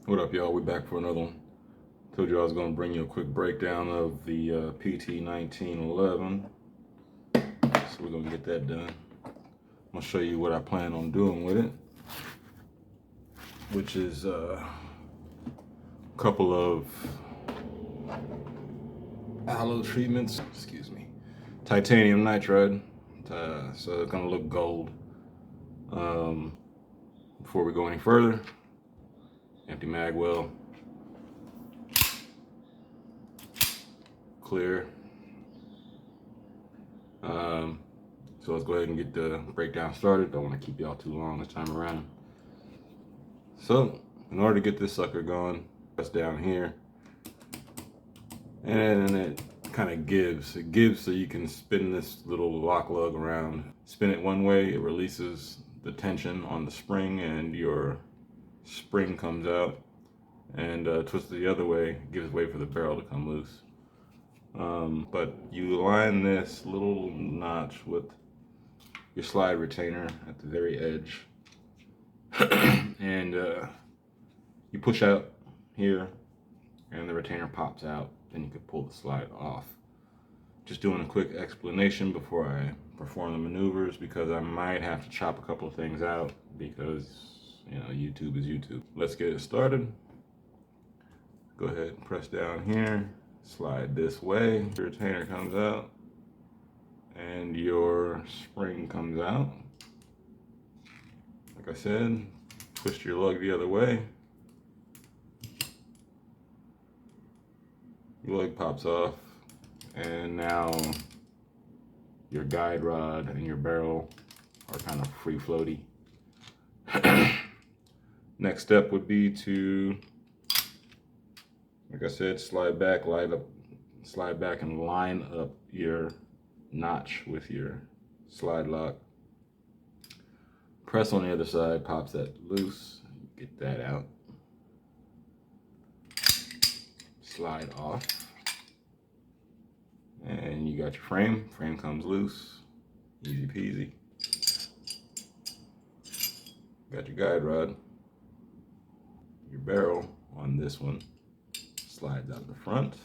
What up, y'all? We back for another one. Told you I was going to bring you a quick breakdown of the PT 1911. So we're going to get that done. I'm going to show you what I plan on doing with it, which is a couple of alloy treatments. Excuse me. Titanium nitride. So it's going to look gold. Before we go any further, empty mag well. Clear. So let's go ahead and get the breakdown started. Don't want to keep y'all too long this time around. So in order to get this sucker going, press down here, and it kind of gives. It gives so you can spin this little lock lug around. Spin it one way, it releases the tension on the spring, and your spring comes out. And twist it the other way, gives way for the barrel to come loose. But you align this little notch with your slide retainer at the very edge, and you push out here, and the retainer pops out. Then you can pull the slide off. Just doing a quick explanation before I perform the maneuvers, because I might have to chop a couple of things out, because you know, YouTube is YouTube. Let's get it started. Go ahead and press down here. Slide this way, your retainer comes out, and your spring comes out. Like I said, twist your lug the other way. Your leg pops off, and now your guide rod and your barrel are kind of free floaty. Next step would be to, like I said, slide back and line up your notch with your slide lock. Press on the other side, pops that loose, get that out. Slide off. And you got your frame. Frame comes loose. Easy peasy. Got your guide rod. Your barrel on this one slides out the front.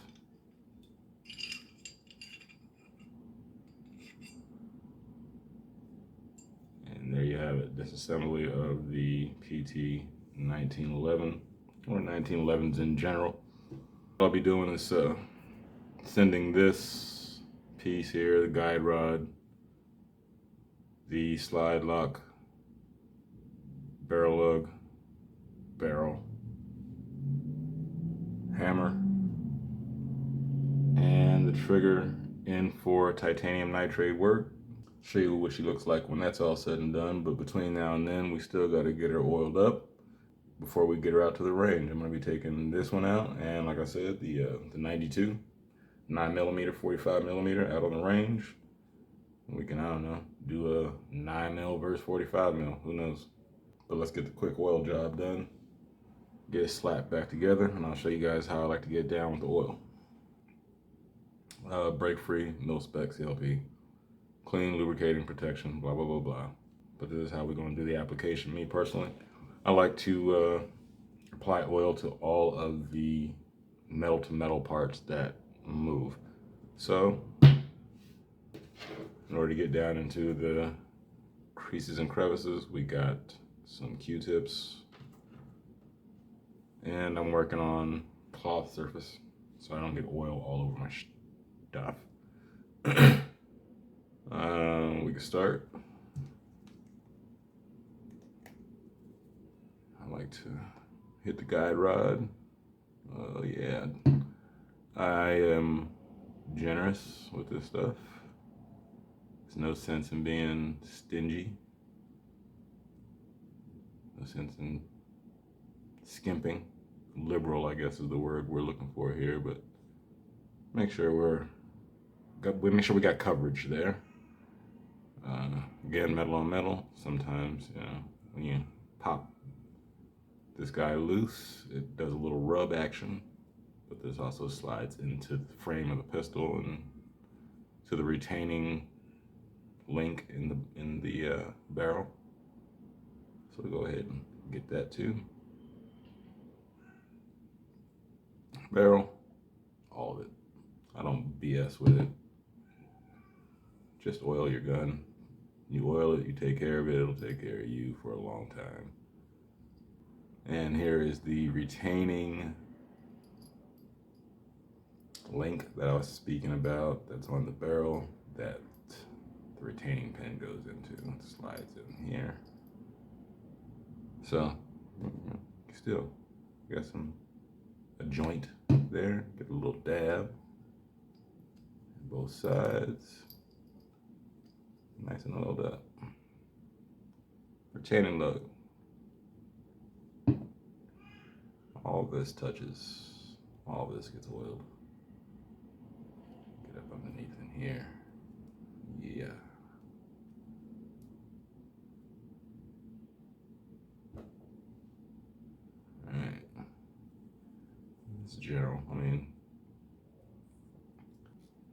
And there you have it, disassembly of the PT 1911, or 1911s in general. What I'll be doing is sending this piece here, the guide rod, the slide lock, barrel lug, barrel, hammer, and the trigger in for titanium nitride work. Show you what she looks like when that's all said and done, but between now and then we still got to get her oiled up before we get her out to the range. I'm going to be taking this one out, and like I said, the 92 9mm 45mm out on the range. We can, I don't know, do a 9mm versus 45mm, who knows. But let's get the quick oil job done, get it slapped back together, and I'll show you guys how I like to get down with the oil. Brake free, no spec CLP. Clean, lubricating, protection, blah, blah, blah, blah. But this is how we're going to do the application. Me personally, I like to apply oil to all of the metal to metal parts that move. So, in order to get down into the creases and crevices, we got some Q-tips. And I'm working on cloth surface so I don't get oil all over my stuff. We can start. I like to hit the guide rod. Oh yeah, I am generous with this stuff. There's no sense in being stingy. No sense in skimping. Liberal, I guess, is the word we're looking for here, but make sure we got coverage there. Again, metal on metal. Sometimes, you know, when you pop this guy loose, it does a little rub action, but this also slides into the frame of the pistol and to the retaining link in the barrel. So we'll go ahead and get that too. barrel, all of it. I don't BS with it. Just oil your gun. You oil it, you take care of it, it'll take care of you for a long time. And here is the retaining link that I was speaking about that's on the barrel that the retaining pin goes into. It slides in here. So, still got a joint there. Get a little dab. Both sides. Nice and oiled up. Retaining lug. All this touches. All this gets oiled. Get up underneath in here. Yeah. Alright. It's general. I mean,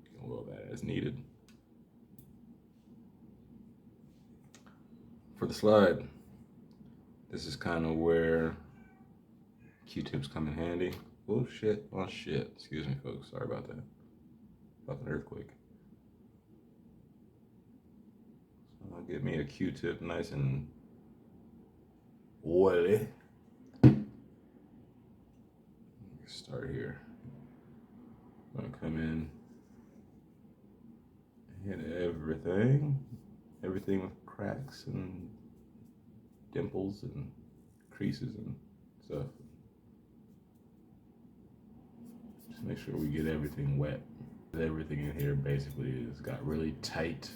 you can oil that as needed. For the slide, this is kind of where Q-tips come in handy. Oh shit, oh shit. Excuse me, folks. Sorry about that. About an earthquake. So I'll get me a Q-tip nice and oily. Start here. I'm gonna come in, hit everything with cracks and dimples and creases and stuff. Just make sure we get everything wet. Everything in here basically has got really tight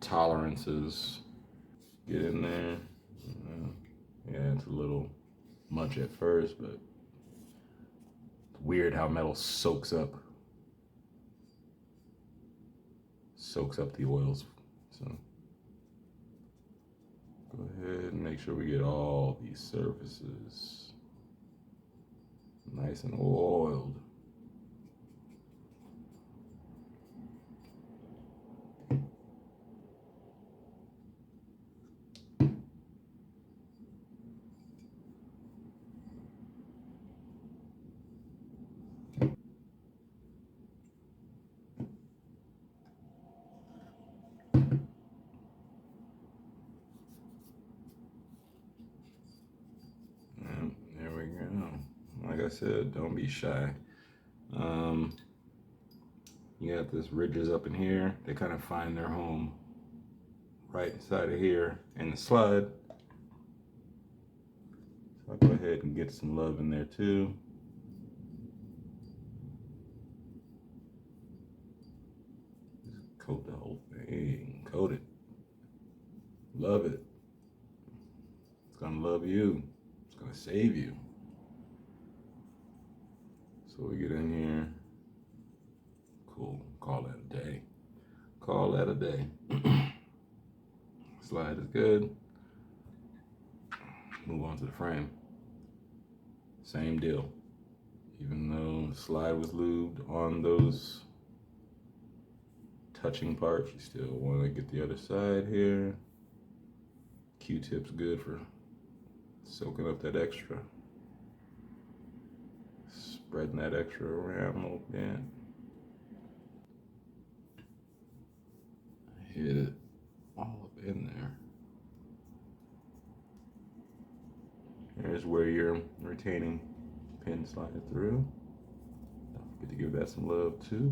tolerances. Get in there. Yeah, it's a little much at first, but it's weird how metal soaks up the oils. So go ahead and make sure we get all these surfaces nice and oiled. There we go. Like I said, don't be shy. You got this ridges up in here. They kind of find their home right inside of here in the slide. So I'll go ahead and get some love in there too. Just coat the whole thing. Coat it. Love it. It's gonna love you. It's gonna save you. So we get in here. Cool. Call that a day. Call that a day. Slide is good. Move on to the frame. Same deal. Even though the slide was lubed on those touching parts, you still want to get the other side here. Q-tip's good for soaking up that extra. Spreading that extra around a little bit. Hit it all up in there. Here's where your retaining pin slides through. Don't forget to give that some love too.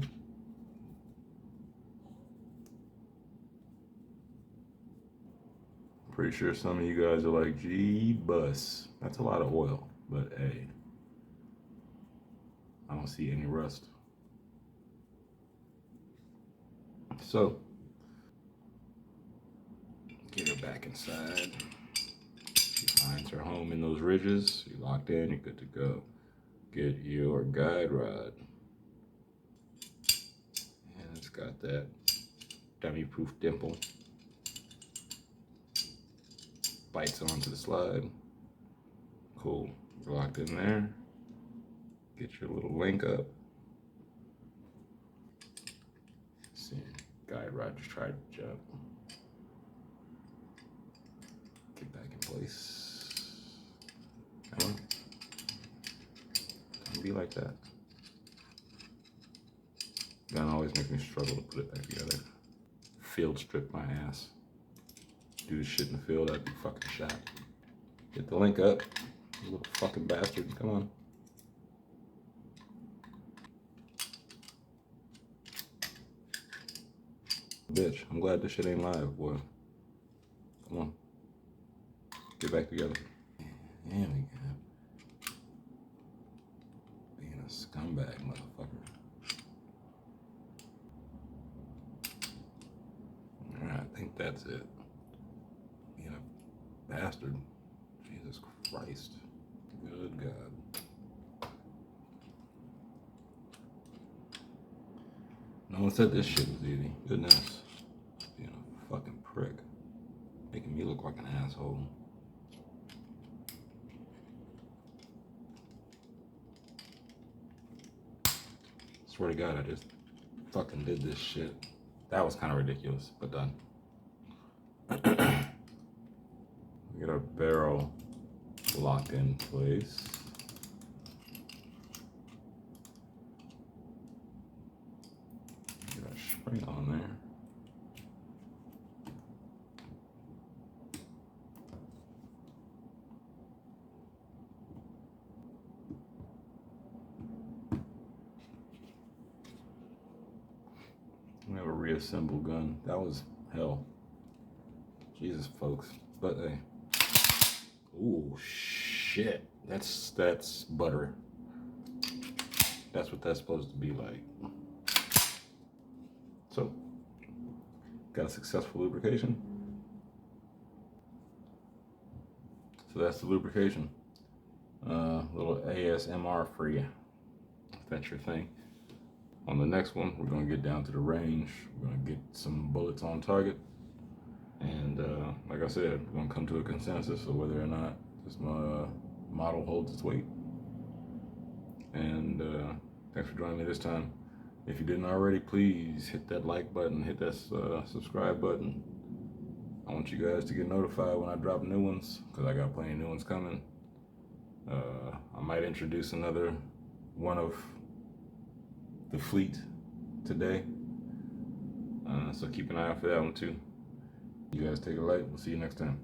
Pretty sure some of you guys are like, gee, bus. That's a lot of oil, but hey, I don't see any rust. So, get her back inside. She finds her home in those ridges. You're locked in, you're good to go. Get your guide rod. And it's got that dummy-proof dimple. Bites onto the slide. Cool. You're locked in there. Get your little link up. Let's see, guide rod just tried to jump. Get back in place. Come on. be like that. Gun always makes me struggle to put it back together. Field strip my ass. Do this shit in the field, I'd be fucking shot. Get the link up, you little fucking bastard. Come on. Bitch, I'm glad this shit ain't live, boy. Come on. Get back together. There we go. Being a scumbag, motherfucker. Alright, I think that's it. Being a bastard. Jesus Christ. Good God. No one said this shit was easy. Goodness. Being a fucking prick. Making me look like an asshole. Swear to God, I just fucking did this shit. That was kind of ridiculous, but done. We get our barrel locked in place. Get our spring on there. We have a reassembled gun. That was hell. Jesus, folks. But hey. Ooh, shit. That's butter. That's what that's supposed to be like. So, got a successful lubrication. So that's the lubrication. Little ASMR for you, if that's your thing. On the next one, we're gonna get down to the range. We're gonna get some bullets on target. And like I said, we're gonna come to a consensus of whether or not this model holds its weight. And thanks for joining me this time. If you didn't already, please hit that like button, hit that subscribe button. I want you guys to get notified when I drop new ones, because I got plenty of new ones coming. I might introduce another one of the fleet today. So keep an eye out for that one too. You guys take it light. We'll see you next time.